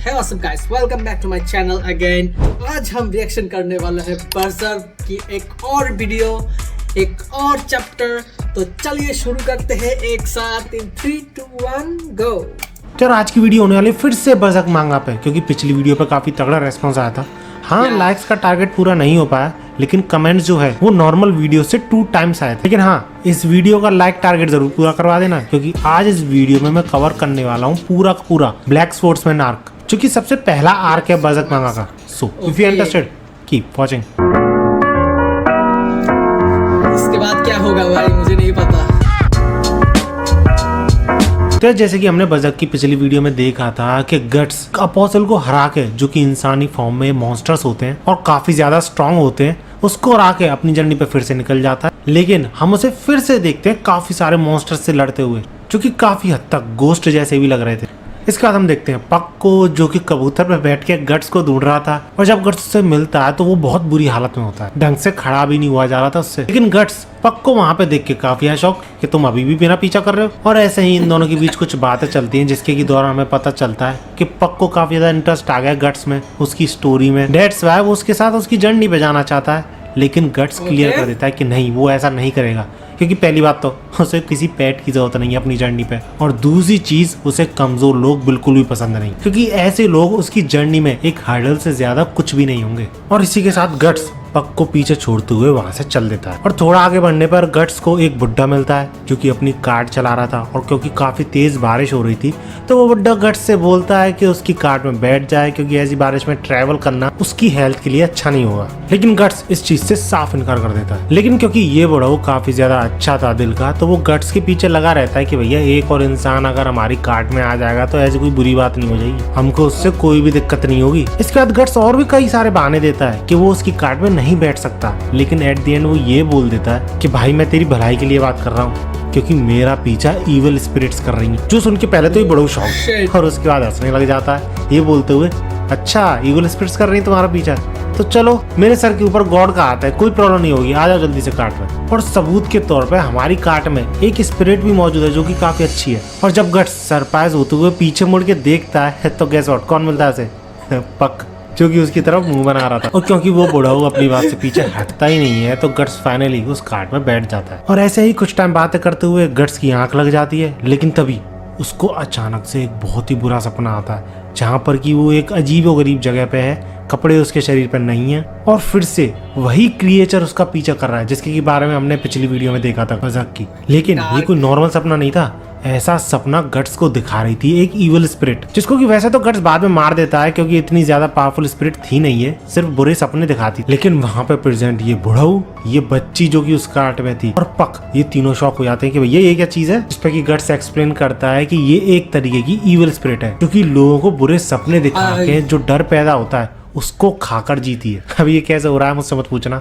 Hey what's up guys, welcome back to my channel again। आज हम reaction करने वाले हैं बर्जर्क की एक और वीडियो, एक और चैप्टर। तो चलिए शुरू करते हैं एक साथ इन 3, 2, 1 गो। तो आज की वीडियो होने वाली फिर से बर्जर्क मांगा पे, क्योंकि पिछली वीडियो पे काफी तगड़ा रेस्पॉन्स आया था। हाँ लाइक्स का टारगेट पूरा नहीं हो पाया, लेकिन कमेंट्स जो है वो नॉर्मल वीडियो से 2 टाइम्स आए थे। लेकिन हाँ, इस वीडियो का लाइक टारगेट जरूर पूरा करवा देना, क्योंकि आज इस वीडियो में मैं कवर करने वाला हूँ पूरा का पूरा ब्लैक स्पोर्ट्समैन आर्क, जो कि सबसे पहला आर्क है बर्जर्क मांगा का। So if you interested keep watching. इसके बाद क्या होगा भाई मुझे नहीं पता। तो जैसे कि हमने बर्जर्क की पिछली वीडियो में देखा था कि गट्स अपोस्टल को हरा के, जो कि इंसानी फॉर्म में मॉन्स्टर्स होते हैं और काफी ज्यादा स्ट्रांग होते हैं, उसको हरा के अपनी जर्नी पे फिर से निकल जाता है। लेकिन हम उसे फिर से देखते हैं काफी सारे मॉन्स्टर्स से लड़ते हुए, जो कि काफी हद तक गोस्ट जैसे भी लग रहे थे। इसके बाद हम देखते हैं पक को, जो कि कबूतर पे बैठ के गट्स को ढूंढ रहा था, और जब गट्स से मिलता है तो वो बहुत बुरी हालत में होता है, ढंग से खड़ा भी नहीं हुआ जा रहा था उससे। लेकिन गट्स पक को वहां पे देख के काफी है शौक कि तुम अभी भी मेरा पीछा कर रहे हो। और ऐसे ही इन दोनों के बीच कुछ बातें चलती हैं, जिसके की दौरान हमें पता चलता है कि पक को काफी ज्यादा इंटरेस्ट आ गया गट्स में, उसकी स्टोरी में। डेट्स वाई वो उसके साथ उसकी जर्नी पे जाना चाहता है, लेकिन गट्स क्लियर कर देता है कि नहीं, वो ऐसा नहीं करेगा, क्योंकि पहली बात तो उसे किसी पेट की जरूरत नहीं है अपनी जर्नी पे, और दूसरी चीज उसे कमजोर लोग बिल्कुल भी पसंद नहीं, क्योंकि ऐसे लोग उसकी जर्नी में एक हर्डल से ज्यादा कुछ भी नहीं होंगे। और इसी के साथ गट्स पक को पीछे छोड़ते हुए वहां से चल देता है। और थोड़ा आगे बढ़ने पर गट्स को एक बुड्ढा मिलता है, जो कि अपनी कार चला रहा था, और क्योंकि काफी तेज बारिश हो रही थी तो वो बुड्ढा गट्स से बोलता है कि उसकी कार में बैठ जाए, क्योंकि ऐसी बारिश में ट्रैवल करना उसकी हेल्थ के लिए अच्छा नहीं होगा। लेकिन गट्स इस चीज से साफ इनकार कर देता है। लेकिन क्योंकि ये बुढ़ा काफी ज्यादा अच्छा था दिल का, तो वो गट्स के पीछे लगा रहता है कि भैया एक और इंसान अगर हमारी कार्ट में आ जाएगा तो ऐसी कोई बुरी बात नहीं हो जाएगी, हमको उससे कोई भी दिक्कत नहीं होगी। इसके बाद गट्स और भी कई सारे बहाने देता है कि वो उसकी कार्ट में नहीं बैठ सकता, लेकिन एट द एंड वो ये बोल देता है कि भाई मैं तेरी भलाई के लिए बात कर रहा हूँ, क्योंकि मेरा पीछा इविल स्पिरिट्स कर रही हैं। जो सुन के पहले तो ये बड़ा शौक, और उसके बाद हंसने लग जाता है ये बोलते हुए, अच्छा इविल स्पिरिट्स कर रही हैं तुम्हारा पीछा, तो चलो मेरे सर के ऊपर गॉड का हाथ है, कोई प्रॉब्लम नहीं होगी, आ जाओ जल्दी से कार्ट में। और सबूत के तौर पे हमारी कार्ट में एक स्पिरिट भी मौजूद है, जो कि काफी अच्छी है। और जब गट्स सरप्राइज होते हुए पीछे मुड़ के देखता है तो गेस व्हाट, कौन मिलता है उसे? पक, जो कि उसकी तरफ मुंह बना रहा था। और क्योंकि वो बूढ़ा अपनी बात से पीछे हटता ही नहीं है, तो गट्स फाइनली उस कार्ट में बैठ जाता है। और ऐसे ही कुछ टाइम बातें करते हुए गट्स की आंख लग जाती है, लेकिन तभी उसको अचानक से एक बहुत ही बुरा सपना आता है, जहाँ पर कि वो एक अजीबोगरीब जगह पे है, कपड़े उसके शरीर पर नहीं है, और फिर से वही क्रिएचर उसका पीछा कर रहा है, जिसके बारे में हमने पिछली वीडियो में देखा था बर्जर्क की। लेकिन ये कोई नॉर्मल सपना नहीं था, ऐसा सपना गट्स को दिखा रही थी एक इविल स्पिरिट, जिसको कि वैसे तो गट्स बाद में मार देता है, क्योंकि इतनी ज्यादा पावरफुल स्पिरिट थी नहीं है, सिर्फ बुरे सपने दिखाती। लेकिन वहां पे प्रेजेंट ये बुढ़ऊ, ये बच्ची जो कि उस कार्ट में थी, और पक, ये तीनों शॉक हो जाते हैं कि भैया ये क्या चीज है, जिसपे कि गट्स एक्सप्लेन करता है कि ये एक तरीके की इविल स्पिरिट है, क्योंकि लोगों को बुरे सपने दिखा के जो डर पैदा होता है उसको खाकर जीती है। अब ये कैसे हो रहा है मुझसे मत पूछना।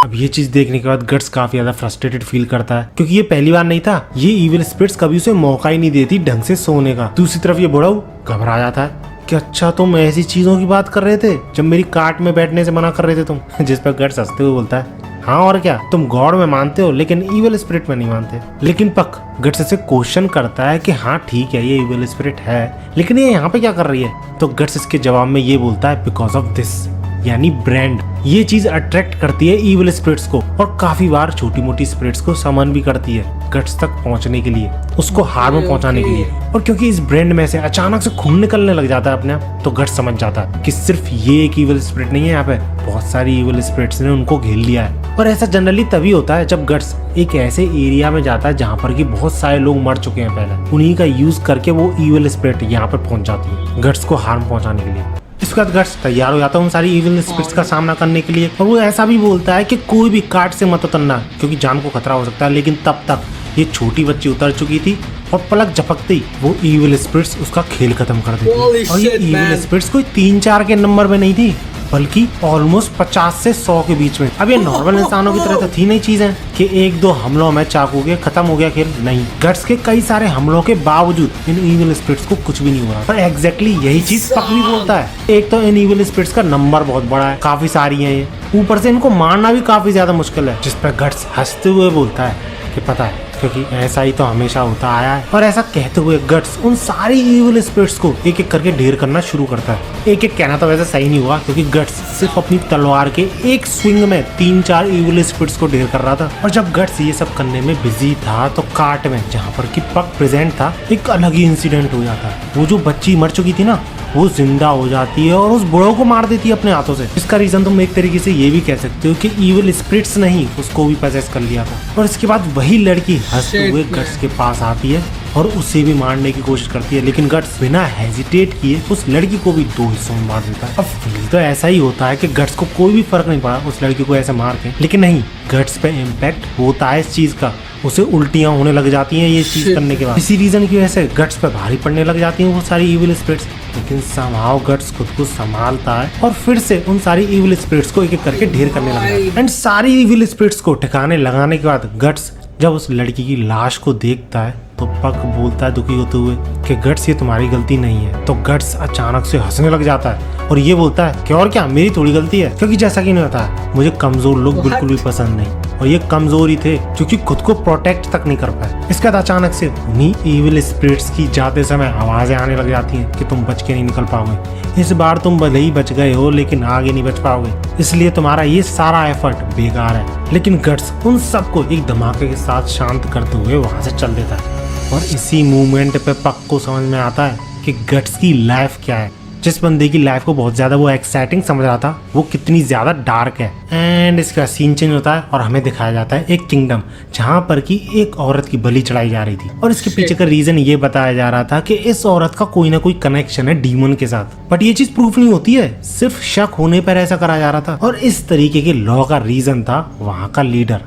अब ये चीज देखने के बाद गट्स काफी ज्यादा फ्रस्ट्रेटेड फील करता है, क्योंकि ये पहली बार नहीं था, ये इविल स्पिरिट्स कभी उसे मौका ही नहीं देती ढंग से सोने का। दूसरी तरफ ये बुढ़ऊ घबरा जाता है कि अच्छा तुम ऐसी चीजों की बात कर रहे थे जब मेरी कार्ट में बैठने से मना कर रहे थे तुम। जिस पर गट्स हंसते हुए बोलता है, हाँ और क्या, तुम गॉड में मानते हो लेकिन इविल स्पिरिट में नहीं मानते। लेकिन पक गट्स से क्वेश्चन करता है कि हाँ ठीक है ये इविल स्पिरिट है, लेकिन ये यहाँ पे क्या कर रही है? तो गट्स इसके जवाब में ये बोलता है, बिकॉज ऑफ दिस, यानी ब्रांड। ये चीज अट्रैक्ट करती है इविल स्पिरिट्स को, और काफी बार छोटी मोटी स्पिरिट्स को समन भी करती है गट्स तक पहुंचने के लिए, उसको हार्म पहुंचाने के लिए। और क्योंकि इस ब्रांड में से अचानक से खून निकलने लग जाता है अपने आप, तो गट्स समझ जाता है कि सिर्फ ये एक इविल स्पिरिट नहीं है, यहाँ पे बहुत सारी इविल स्पिरिट्स ने उनको घेर लिया है। और ऐसा जनरली तभी होता है जब गट्स एक ऐसे एरिया में जाता है जहाँ पर कि बहुत सारे लोग मर चुके हैं पहले, उन्हीं का यूज करके वो इविल स्पिरिट यहाँ पे पहुंच जाती है गट्स को हार्म पहुंचाने के लिए। इसके बाद गट्स तैयार हो जाता है उन सारी इविल स्पिरिट्स का सामना करने के लिए, और वो ऐसा भी बोलता है कि कोई भी कार्ट से मत उतरना, क्योंकि जान को खतरा हो सकता है। लेकिन तब तक ये छोटी बच्ची उतर चुकी थी, और पलक झपकते ही वो इविल स्पिरिट्स उसका खेल खत्म कर देती। और ये इविल स्पिरिट्स कोई 3-4 के नंबर में नहीं थी, बल्कि ऑलमोस्ट 50 से 100 के बीच में। अब ये नॉर्मल इंसानों की तरह तो थी नहीं चीजें कि 1-2 हमलों में चाकू के खत्म हो गया खेल, नहीं। गट्स के कई सारे हमलों के बावजूद इन इविल स्पिरिट्स को कुछ भी नहीं हुआ। पर एग्जैक्टली यही चीज पक भी बोलता है। एक तो इन इविल स्पिरिट्स का नंबर बहुत बड़ा है, काफी सारी है ये, ऊपर से इनको मारना भी काफी ज्यादा मुश्किल है, जिस पर गट्स हंसते हुए बोलता है कि पता है क्योंकि ऐसा ही तो हमेशा होता आया है। और ऐसा कहते हुए गट्स उन सारी इविल स्पिरिट्स को एक एक करके ढेर करना शुरू करता है। एक एक कहना तो वैसे सही नहीं हुआ, क्योंकि गट्स सिर्फ अपनी तलवार के एक स्विंग में 3-4 इविल स्पिरिट्स को ढेर कर रहा था। और जब गट्स ये सब करने में बिजी था तो कार्ट में, जहाँ पर कि पक प्रेजेंट था, एक अलग ही इंसिडेंट हो जाता है। वो जो बच्ची मर चुकी थी ना, वो जिंदा हो जाती है और उस बुढ़ो को मार देती है अपने हाथों से। इसका रीजन तुम एक तरीके से ये भी कह सकते हो कि इविल स्पिरिट्स नहीं, उसको भी पजेस कर लिया था। और इसके बाद वही लड़की हंसते हुए गट्स के पास आती है और उसे भी मारने की कोशिश करती है, लेकिन गट्स बिना हेजिटेट किए उस लड़की को भी 2 हिस्सों में मार देता है। अब फील तो ऐसा ही होता है कि गट्स को कोई भी फर्क नहीं पड़ा उस लड़की को ऐसे मार के, लेकिन नहीं, गट्स पे इम्पैक्ट होता है इस चीज का। उसे उल्टियां होने लग जाती हैं ये चीज करने के बाद। इसी रीजन की वजह से गट्स पे भारी पड़ने लग जाती हैं वो सारी इविल स्पिरिट्स। लेकिन समहाउ गट्स खुद को संभालता है और फिर से उन सारी इविल स्पिरिट्स को एक एक करके ढेर करने लगा है। एंड सारी इविल स्पिरिट्स को ठिकाने लगाने के बाद गट्स जब उस लड़की की लाश को देखता है तो पक बोलता है दुखी होते हुए कि गट्स ये तुम्हारी गलती नहीं है। तो गट्स अचानक से हंसने लग जाता है और ये बोलता है कि और क्या, मेरी थोड़ी गलती है, क्योंकि जैसा कि नहीं होता, मुझे कमजोर लोग बिल्कुल भी पसंद नहीं। और ये कमजोर ही थे क्योंकि खुद को प्रोटेक्ट तक नहीं कर पाए। इसके बाद अचानक से उन्हीं इविल स्पिरिट्स की जाते समय आवाजें आने लग जाती हैं कि तुम बच के नहीं निकल पाओगे, इस बार तुम भले ही बच गए हो लेकिन आगे नहीं बच पाओगे, इसलिए तुम्हारा ये सारा एफर्ट बेकार है। लेकिन गट्स उन सबको एक धमाके के साथ शांत करते हुए वहां से चल देता है। और इसी मूवमेंट पे पक को समझ में आता है कि गट्स की लाइफ क्या है। जिस बंदे की लाइफ को बहुत ज्यादा वो एक्साइटिंग समझ रहा था, वो कितनी ज्यादा डार्क है। एंड इसका सीन चेंज होता है और हमें दिखाया जाता है एक किंगडम जहाँ पर की एक औरत की बलि चढ़ाई जा रही थी। और इसके पीछे का रीजन ये बताया जा रहा था कि इस औरत का कोई ना कोई कनेक्शन है डीमन के साथ, बट ये चीज प्रूफ नहीं होती है, सिर्फ शक होने पर ऐसा करा जा रहा था। और इस तरीके के लॉ का रीजन था वहाँ का लीडर,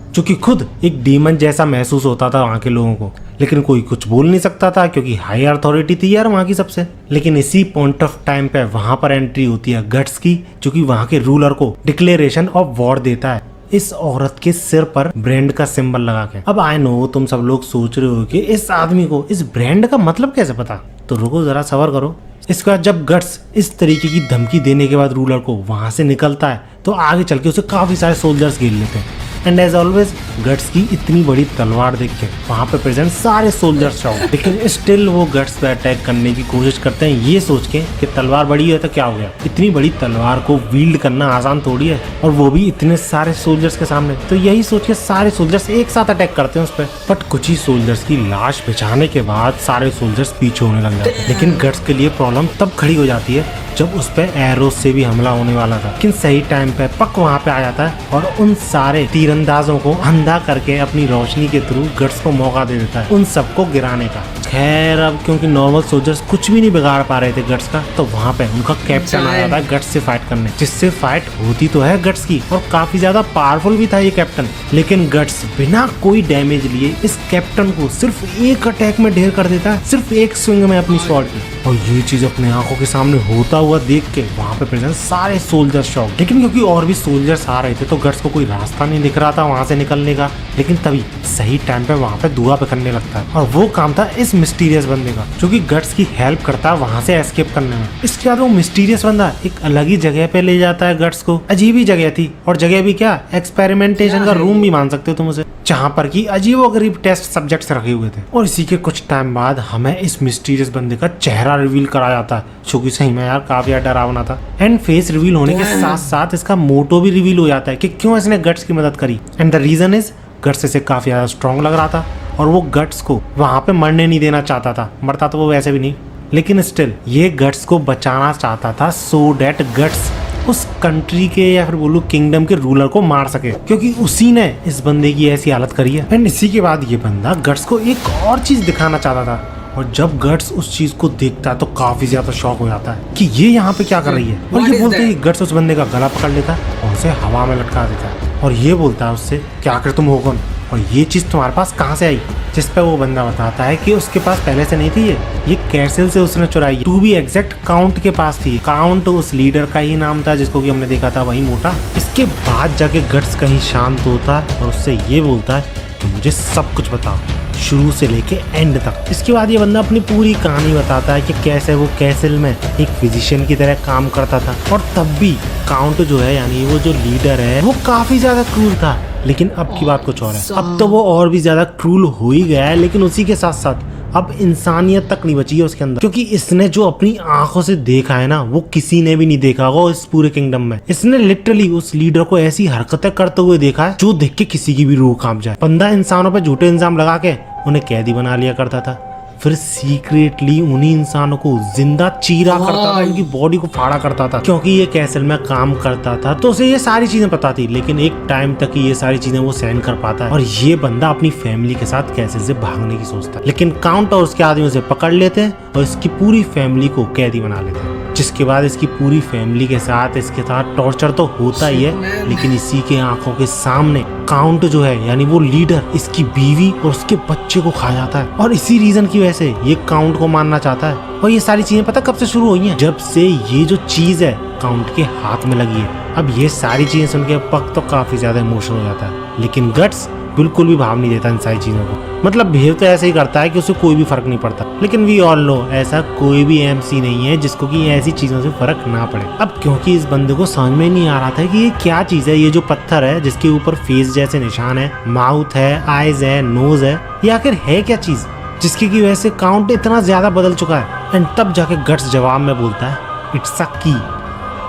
जो कि खुद एक डीमन जैसा महसूस होता था वहाँ के लोगों को, लेकिन कोई कुछ बोल नहीं सकता था क्योंकि हाई अथॉरिटी थी यार वहाँ की सबसे। लेकिन इसी पॉइंट ऑफ टाइम पे वहाँ पर एंट्री होती है गट्स की, जो कि वहाँ के रूलर को डिक्लेरेशन ऑफ वॉर देता है इस औरत के सिर पर ब्रांड का सिंबल लगा के। अब आई नो तुम सब लोग सोच रहे हो कि इस आदमी को इस ब्रांड का मतलब कैसे पता, तो रुको जरा सबर करो। इसके बाद जब गट्स इस तरीके की धमकी देने के बाद रूलर को वहां से निकलता है तो आगे चल के उसे काफी सारे सोल्जर्स घेर लेते हैं। एंड एज ऑलवेज गट्स की इतनी बड़ी तलवार देख के वहां पे प्रेजेंट सारे सोल्जर्स शॉक, लेकिन स्टिल वो गट्स पे अटैक करने की कोशिश करते हैं ये सोच के कि तलवार बड़ी है तो क्या हो गया, इतनी बड़ी तलवार को वील्ड करना आसान थोड़ी है, और वो भी इतने सारे सोल्जर्स के सामने। तो यही सोच के सारे सोल्जर्स एक साथ अटैक करते हैं उस पर। बट कुछ ही सोल्जर्स की लाश बिछाने के बाद सारे सोल्जर्स पीछे होने लग जाते हैं। लेकिन गट्स के लिए प्रॉब्लम तब खड़ी हो जाती है जब उस पे एरोस से भी हमला होने वाला था, लेकिन सही टाइम पे पक वहाँ पे आ जाता है और उन सारे तीरंदाजों को अंधा करके अपनी रोशनी के थ्रू गट्स को मौका दे देता है उन सबको गिराने का। खैर अब क्योंकि नॉर्मल सोल्जर्स कुछ भी नहीं बिगाड़ पा रहे थे गट्स का, तो वहाँ पे उनका कैप्टन आ जाता है गट्स से फाइट करने, जिससे फाइट होती तो है गट्स की और काफी ज्यादा पावरफुल भी था ये कैप्टन। लेकिन गट्स बिना कोई डैमेज लिए इस कैप्टन को सिर्फ एक अटैक में ढेर कर देता है, सिर्फ एक स्विंग में अपनी स्वॉर्ड की। और ये चीज अपने आंखों के सामने होता हुआ देख के वहाँ पे प्रेजेंट सारे सोल्जर्स शॉक। लेकिन क्योंकि और भी सोल्जर्स आ रहे थे तो गट्स को कोई रास्ता नहीं दिख रहा था वहाँ से निकलने का। लेकिन तभी सही टाइम पे वहाँ पे धुआं पकड़ने लगता है और वो काम था इस मिस्टीरियस बंदे का, जो कि गट्स की हेल्प करता है वहाँ से एस्केप करने में। इसके बाद वो मिस्टीरियस बंदा एक अलग ही जगह पे ले जाता है गट्स को। अजीब ही जगह थी, और जगह भी क्या, एक्सपेरिमेंटेशन का रूम भी मान सकते हो तुम उसे, जहाँ पर की अजीबोगरीब टेस्ट सब्जेक्ट्स रखे हुए थे। और इसी के कुछ टाइम बाद हमें इस मिस्टीरियस बंदे का चेहरा रिवील करा जाता है, जो कि सही में यार काफी डरावना था। एंड फेस रिवील होने के साथ साथ इसका मोटो भी रिवील हो जाता है कि क्यों इसने गट्स की मदद करी। And the reason is guts इसे काफी ज्यादा स्ट्रॉन्ग लग रहा था और वो गट्स को वहां पे मरने नहीं देना चाहता था, मरता तो वो वैसे भी नहीं, लेकिन स्टिल ये गट्स को बचाना चाहता था सो डैट गट्स उस कंट्री के या फिर बोलूं किंगडम के रूलर को मार सके, क्योंकि उसी ने इस बंदे की ऐसी हालत करी है। एंड इसी के बाद ये बंदा गट्स को एक और चीज दिखाना चाहता था, और जब गट्स उस चीज को देखता है तो काफी ज्यादा शॉक हो जाता है कि ये यहाँ पे क्या कर रही है। और ये बोलते ही गट्स उस बंदे का गला पकड़ लेता है और उसे हवा में लटका देता है और ये बोलता है उससे कि आखिर तुम हो कौन और ये चीज तुम्हारे पास कहाँ से आई। जिस पे वो बंदा बताता है कि उसके पास पहले से नहीं थी, ये कैसल से उसने चुराई, टू बी एग्जैक्ट काउंट के पास थी। काउंट उस लीडर का ही नाम था जिसको कि हमने देखा था, वही मोटा। इसके बाद जाके गट्स कहीं शांत होता है और उससे ये बोलता है कि मुझे सब कुछ बताओ, शुरू से लेके एंड तक। इसके बाद ये बंदा अपनी पूरी कहानी बताता है कि कैसे वो कैसल में एक फिजिशियन की तरह काम करता था और तब भी काउंट जो है यानी वो जो लीडर है वो काफी ज्यादा क्रूर था। लेकिन अब की बात कुछ और है। अब तो वो और भी ज्यादा क्रूल हो ही गया है, लेकिन उसी के साथ साथ अब इंसानियत तक नहीं बची है उसके अंदर, क्योंकि इसने जो अपनी आंखों से देखा है ना, वो किसी ने भी नहीं देखा होगा इस पूरे किंगडम में। इसने लिटरली उस लीडर को ऐसी हरकतें करते हुए देखा है जो देख के किसी की भी रूह कांप जाए। बंदा इंसानों पे झूठे इल्जाम लगा के उन्हें कैदी बना लिया करता था, फिर सीक्रेटली उन्हीं इंसानों को जिंदा चीरा करता था, उनकी बॉडी को फाड़ा करता था। क्योंकि ये कैसल में काम करता था तो उसे ये सारी चीजें पता थी, लेकिन एक टाइम तक ही ये सारी चीजें वो सहन कर पाता है। और ये बंदा अपनी फैमिली के साथ कैसल से भागने की सोचता है, लेकिन काउंट और उसके आदमी उसे पकड़ लेते हैं और इसकी पूरी फैमिली को कैदी बना लेते हैं। जिसके बाद इसकी पूरी फैमिली के साथ इसके साथ टॉर्चर तो होता ही है, लेकिन इसी के आंखों के सामने काउंट जो है यानी वो लीडर इसकी बीवी और उसके बच्चे को खा जाता है। और इसी रीजन की वजह से ये काउंट को मारना चाहता है। और ये सारी चीजें पता कब से शुरू हुई हैं? जब से ये जो चीज है काउंट के हाथ में लगी है। अब ये सारी चीजें सुन के पक तो काफी ज्यादा इमोशनल हो जाता है, लेकिन गट्स बिल्कुल भी भाव नहीं देता इन सारी चीजों को। मतलब बिहेव तो ऐसे ही करता है कि उसे कोई भी फर्क नहीं पड़ता। लेकिन वी ऑल नो ऐसा कोई भी एमसी नहीं है जिसको कि ऐसी चीजों से फर्क ना पड़े। अब क्योंकि इस बंदे को समझ में नहीं आ रहा था कि ये क्या चीज है, ये जो पत्थर है जिसके ऊपर फेस जैसे निशान है, माउथ है, आईज है, नोज है, ये आखिर है क्या चीज जिसकी की वजह से काउंट इतना ज्यादा बदल चुका है। एंड तब जाके गट्स जवाब में बोलता है, it's a key,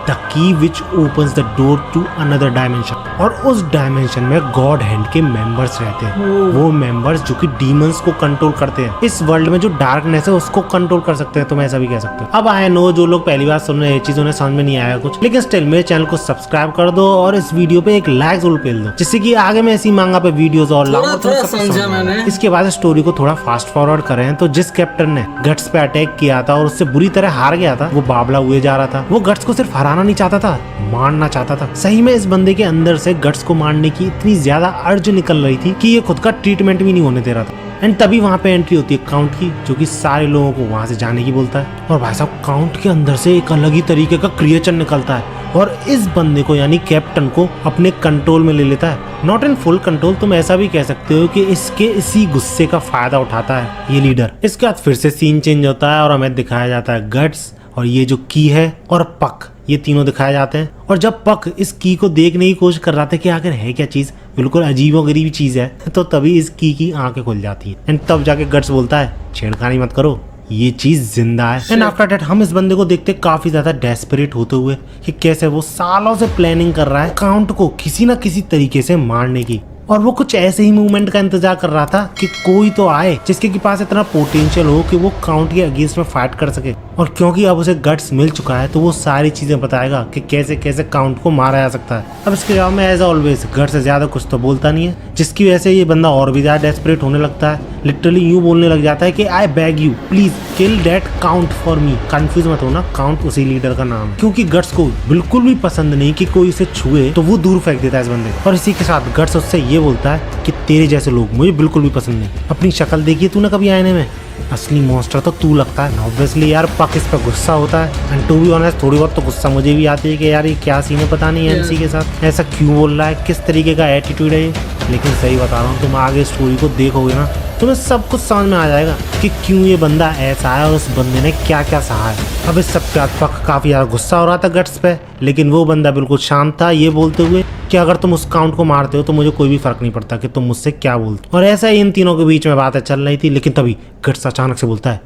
the key which opens the door to another dimension. और उस डायमेंशन में गॉड हैंड के मेंबर्स रहते हैं, वो मेंबर्स जो कि डीमंस को कंट्रोल करते हैं। इस वर्ल्ड में जो डार्कनेस है उसको कंट्रोल कर सकते हैं, तुम ऐसा भी कह सकते हो। अब आई नो जो लोग पहली बार सुन रहे हैं ये चीज उन्हें समझ में नहीं आया कुछ, लेकिन स्टिल मेरे चैनल को सब्सक्राइब कर दो और इस वीडियो पे एक लाइक जरूर पेल दो, जिससे कि आगे मैं ऐसी मांगा पे वीडियोस और लाऊंगा। इसके बाद स्टोरी को थोड़ा फास्ट फॉरवर्ड करें तो जिस कैप्टन ने गट्स पे अटैक किया था और उससे बुरी तरह हार गया था, वो बाबला हुए जा रहा था। वो गट्स को सिर्फ हराना नहीं चाहता था, मारना चाहता था। सही में इस बंदे के अंदर से गट्स को मारने की इतनी ज्यादा अर्ज निकल रही थी कि ये खुद का ट्रीटमेंट भी नहीं होने दे रहा था। एंड तभी वहाँ पे एंट्री होती है काउंट की, जो कि सारे लोगों को वहाँ से जाने की बोलता है। और भाई साहब काउंट के अंदर से एक अलग ही तरीके का क्रिएचर निकलता है और इस बंदे को यानी कैप्टन को अपने कंट्रोल में ले लेता है। नॉट इन फुल कंट्रोल, तुम ऐसा भी कह सकते हो कि इसके इसी गुस्से का फायदा उठाता है ये लीडर। इसके बाद फिर से सीन चेंज होता है और हमें दिखाया जाता है गट्स और ये जो की है और पक, ये तीनों दिखाए जाते हैं। और जब पक इस की को देखने की कोशिश कर रहा था कि आखिर है क्या चीज, बिल्कुल अजीबोगरीब चीज है, तो तभी इस की आंखें खुल जाती है। एंड तब जाके गट्स बोलता है छेड़खानी मत करो, ये चीज जिंदा है। एंड आफ्टर दैट हम इस बंदे को देखते काफी ज्यादा डेस्परेट होते हुए कि कैसे वो सालों से प्लानिंग कर रहा है काउंट को किसी ना किसी तरीके से मारने की। और वो कुछ ऐसे ही मूवमेंट का इंतजार कर रहा था कि कोई तो आए जिसके के पास इतना पोटेंशियल हो कि वो काउंट के अगेंस्ट में फाइट कर सके। और क्योंकि अब उसे गट्स मिल चुका है तो वो सारी चीजें बताएगा कि कैसे कैसे काउंट को मारा जा सकता है। अब इसके जवाब में एज ऑलवेज गट्स से ज्यादा कुछ तो बोलता नहीं है, जिसकी वजह से ये बंदा और भी ज्यादा डेस्परेट होने लगता है। लिटरली यूं बोलने लग जाता है कि आई bag you please kill that count for me. Confuse मत होना, काउंट उसी लीडर का नाम है। क्योंकि गट्स को बिल्कुल भी पसंद नहीं कि कोई इसे छुए तो वो दूर फेंक देता है इस बंदे को। और इसी के साथ गट्स उससे ये बोलता है कि तेरे जैसे लोग मुझे बिल्कुल भी पसंद नहीं। अपनी शक्ल देखी तूने कभी आईने में? असली मॉन्स्टर तो तू लगता है। ऑब्वियसली यार पक इस पर गुस्सा होता है। एंड टू बी ऑनेस्ट थोड़ी बहुत तो गुस्सा मुझे भी आती है कि यार ये क्या सीन है, पता नहीं एमसी के साथ ऐसा क्यों बोल रहा है, किस तरीके का एटीट्यूड है ये। लेकिन सही बता रहा हूँ, तुम आगे स्टोरी को देखोगे ना तुम्हें सब कुछ समझ में आ जाएगा कि क्यों ये बंदा ऐसा है और उस बंदे ने क्या क्या सहा है। अब इस सब के पक काफी ज्यादा गुस्सा हो रहा था गट्स पे, लेकिन वो बंदा बिल्कुल शांत था, ये बोलते हुए कि अगर तुम उस काउंट को मारते हो तो मुझे कोई भी फर्क नहीं पड़ता कि तुम मुझसे क्या बोलते। और ऐसा ही इन तीनों के बीच में बातें चल रही थी, लेकिन तभी गट्स अचानक से बोलता है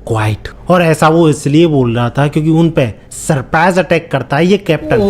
क्वाइट। और ऐसा वो इसलिए बोल रहा था क्योंकि उन पे सरप्राइज अटैक करता है ये कैप्टन।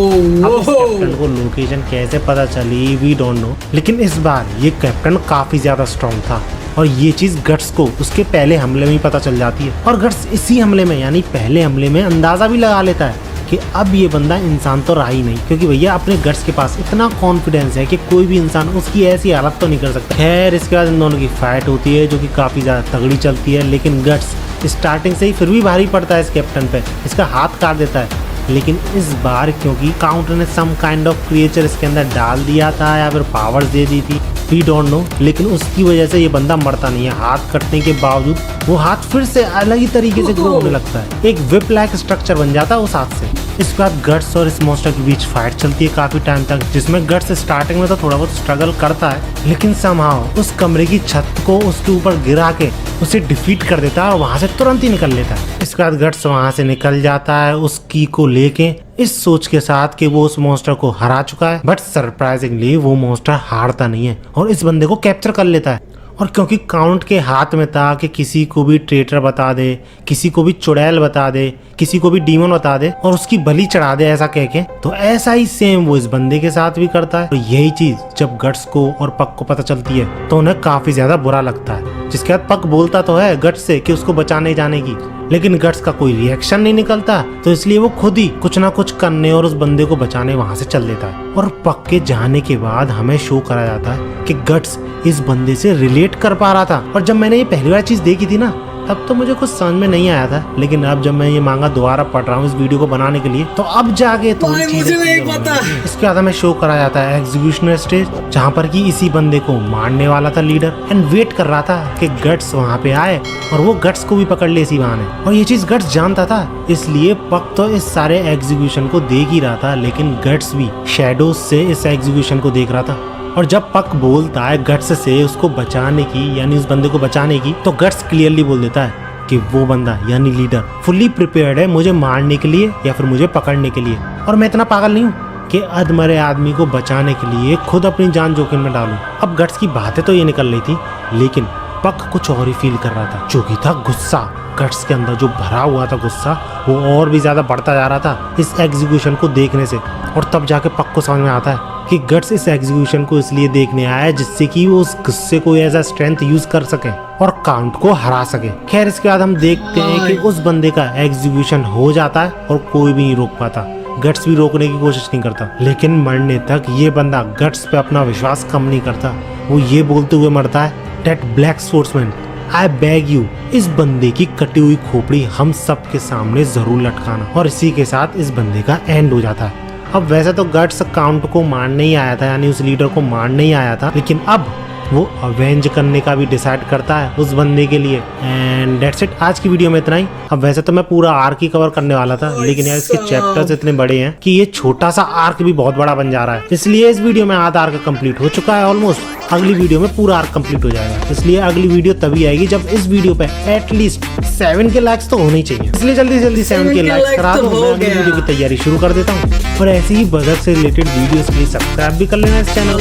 अब इस कैप्टन को लोकेशन कैसे पता चली वी डोंट नो, लेकिन इस बार ये कैप्टन काफी ज्यादा स्ट्रॉन्ग था और ये चीज गट्स को उसके पहले हमले में ही पता चल जाती है। और गट्स इसी हमले में यानी पहले हमले में अंदाजा भी लगा लेता है कि अब ये बंदा इंसान तो रहा ही नहीं, क्योंकि भैया अपने गट्स के पास इतना कॉन्फिडेंस है कि कोई भी इंसान उसकी ऐसी हालत तो नहीं कर सकता। खैर इसके बाद इन दोनों की फाइट होती है जो कि काफी ज्यादा तगड़ी चलती है, लेकिन गट्स स्टार्टिंग से ही फिर भी भारी पड़ता है इस कैप्टन पे, इसका हाथ काट देता है। लेकिन इस बार क्योंकि काउंट ने सम काइंड ऑफ क्रिएचर इसके अंदर डाल दिया था या फिर पावर्स दे दी थी, वी डोंट नो, लेकिन उसकी वजह से ये बंदा मरता नहीं है। हाथ कटने के बावजूद वो हाथ फिर से अलग ही तरीके से ग्रो होने लगता है, एक विप लाइक स्ट्रक्चर बन जाता है उस हाथ से। इसके बाद गट्स और इस मॉन्स्टर के बीच फाइट चलती है काफी टाइम तक, जिसमें गट्स स्टार्टिंग में तो थोड़ा बहुत स्ट्रगल करता है, लेकिन समहाउ उस कमरे की छत को उसके ऊपर गिरा के उसे डिफीट कर देता है और वहां से तुरंत ही निकल लेता है। इसके बाद गट्स वहां से निकल जाता है उस की को लेके इस सोच के साथ कि वो उस मॉन्स्टर को हरा चुका है। बट सरप्राइजिंगली वो मॉन्स्टर हारता नहीं है और इस बंदे को कैप्चर कर लेता है। और क्योंकि काउंट के हाथ में था कि किसी को भी ट्रेटर बता दे, किसी को भी चुड़ैल बता दे, किसी को भी डीमन बता दे और उसकी बलि चढ़ा दे ऐसा कह के, तो ऐसा ही सेम वो इस बंदे के साथ भी करता है। और यही चीज जब गट्स को और पक को पता चलती है तो उन्हें काफी ज्यादा बुरा लगता है। जिसके बाद पक बोलता तो है गट्स से कि उसको बचाने जाने की, लेकिन गट्स का कोई रिएक्शन नहीं निकलता, तो इसलिए वो खुद ही कुछ ना कुछ करने और उस बंदे को बचाने वहां से चल देता है। और पक के जाने के बाद हमें शो करा जाता है कि गट्स इस बंदे से रिलेट कर पा रहा था। और जब मैंने ये पहली बार चीज देखी थी ना, तब तो मुझे कुछ समझ में नहीं आया था, लेकिन अब जब मैं ये मांगा दोबारा पढ़ रहा हूँ इस वीडियो को बनाने के लिए, तो अब जाके तो मुझे नहीं पता। इसके बाद हमें शो करा जाता है एग्जीक्यूशनर स्टेज, जहाँ पर कि इसी बंदे को मारने वाला था लीडर, एंड वेट कर रहा था कि गट्स वहाँ पे आए और वो गट्स को भी पकड़ ले इसी बहाने। और ये चीज गट्स जानता था, इसलिए पक तो इस सारे एग्जीक्यूशन को देख ही रहा था, लेकिन गट्स भी शैडोज से इस एग्जीक्यूशन को देख रहा था। और जब पक बोलता है गट्स से उसको बचाने की, यानी उस बंदे को बचाने की, तो गट्स क्लियरली बोल देता है कि वो बंदा यानी लीडर फुल्ली प्रिपेयर्ड है मुझे मारने के लिए या फिर मुझे पकड़ने के लिए, और मैं इतना पागल नहीं हूँ कि अधमरे आदमी को बचाने के लिए खुद अपनी जान जोखिम में डालूं। अब गट्स की बातें तो ये निकल रही थी, लेकिन पक कुछ और ही फील कर रहा था, जो कि था गुस्सा। गट्स के अंदर जो भरा हुआ था गुस्सा, वो और भी ज्यादा बढ़ता जा रहा था इस एग्जीक्यूशन को देखने से। और तब जाके पक को समझ में आता है कि गट्स इस एग्जीक्यूशन को इसलिए देखने आया है जिससे कि वो उस गुस्से को एज अ स्ट्रेंथ यूज कर सके और काउंट को हरा सके। खैर इसके बाद हम देखते हैं कि उस बंदे का एग्जीक्यूशन हो जाता है और कोई भी नहीं रोक पाता। गट्स भी रोकने की कोशिश नहीं करता, लेकिन मरने तक ये बंदा गट्स पे अपना विश्वास कम नहीं करता। वो ये बोलते हुए मरता है, that black sportsman I beg you, इस बंदे की कटी हुई खोपड़ी हम सब के सामने जरूर लटकाना। और इसी के साथ इस बंदे का एंड हो जाता है। अब वैसे तो गट्स काउंट को मारने ही आया था, यानी उस लीडर को मारने ही आया था, लेकिन अब वो अवेंज करने का भी डिसाइड करता है उस बंदे के लिए। एंड दैट्स इट, आज की वीडियो में इतना ही। अब वैसे तो मैं पूरा आर्क ही कवर करने वाला था, लेकिन यार इसके चैप्टर्स इतने बड़े हैं कि ये छोटा सा आर्क भी बहुत बड़ा बन जा रहा है, इसलिए इस वीडियो में आधा आर्क कंप्लीट हो चुका है ऑलमोस्ट। अगली वीडियो में पूरा आर्क कंप्लीट हो जाएगा, इसलिए अगली वीडियो तभी आएगी जब इस वीडियो पे एटलीस्ट 7 के लाइक्स तो होने ही चाहिए। इसलिए जल्दी जल्दी 7 के लाइक्स करा दो, मैं अगली वीडियो की तैयारी शुरू कर देता हूँ। और ऐसे ही बजट से रिलेटेड वीडियोस के लिए सब्सक्राइब भी कर लेना इस चैनल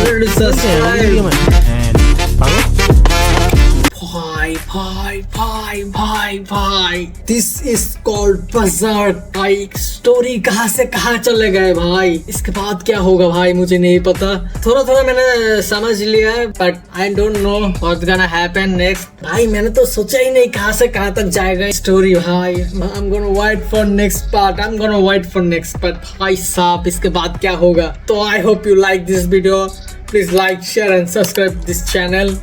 भाई दिस इज कॉल्ड बजर्क। भाई स्टोरी कहाँ से कहाँ चले गए भाई, इसके बाद क्या होगा भाई मुझे नहीं पता। थोड़ा थोड़ा मैंने समझ लिया है, but I don't know what's gonna happen next. भाई मैंने तो सोचा ही नहीं कहाँ से कहाँ तक जाएगा स्टोरी। भाई I am gonna wait for next part, भाई साहब इसके बाद क्या होगा। तो I hope you like this video, please like share and subscribe this channel.